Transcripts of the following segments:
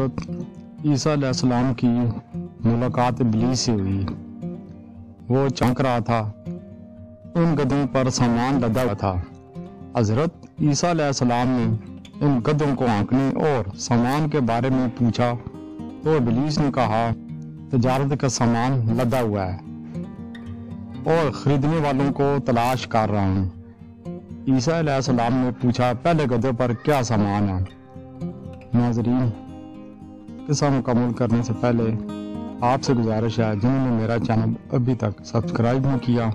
حضرت عیسیٰ علیہ السلام کی ملاقات ابلیس سے ہوئی۔ وہ چمک رہا تھا، ان گدھوں پر سامان لدا ہوا تھا۔ حضرت عیسیٰ علیہ السلام نے ان گدھوں کو آنکنے اور سامان کے بارے میں پوچھا تو ابلیس نے کہا، تجارت کا سامان لدا ہوا ہے اور خریدنے والوں کو تلاش کر رہا ہوں۔ عیسیٰ علیہ السلام نے پوچھا، پہلے گدھے پر کیا سامان ہے؟ ناظرین، قصہ مکمل کرنے سے پہلے آپ سے گزارش ہے، جنہوں نے میرا چینل ابھی تک سبسکرائب نہیں کیا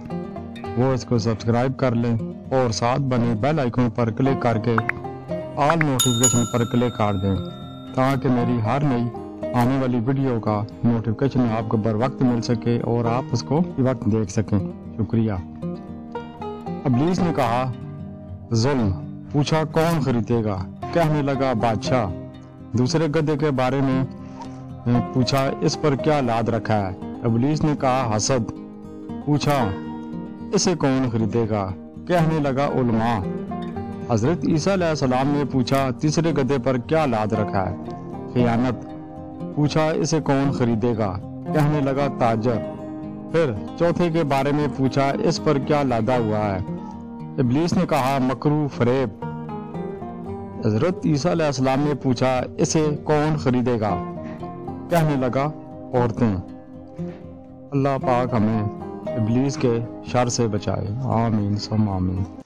وہ اس کو سبسکرائب کر لیں اور ساتھ بنے بیل آئیکن پر کلک کر کے آل نوٹیفیکیشن پر کلک کر دیں تاکہ میری ہر نئی آنے والی ویڈیو کا نوٹیفیکیشن آپ کو بر وقت مل سکے اور آپ اس کو وقت دیکھ سکیں۔ شکریہ۔ ابلیس نے کہا، ظلم۔ پوچھا، کون خریدے گا؟ کہنے لگا، بادشاہ۔ دوسرے گدھے کے بارے میں پوچھا، اس پر کیا لاد رکھا ہے؟ ابلیس نے کہا، حسد۔ پوچھا، اسے کون خریدے گا؟ کہنے لگا، علماء۔ حضرت عیسیٰ علیہ السلام نے پوچھا، تیسرے گدھے پر کیا لاد رکھا ہے؟ خیانت۔ پوچھا، اسے کون خریدے گا؟ کہنے لگا، تاجر۔ پھر چوتھے کے بارے میں پوچھا، اس پر کیا لادا ہوا ہے؟ ابلیس نے کہا، مکرو، فریب۔ حضرت عیسیٰ علیہ السلام نے پوچھا، اسے کون خریدے گا؟ کہنے لگا، عورتیں۔ اللہ پاک ہمیں ابلیس کے شر سے بچائے، آمین ثم آمین۔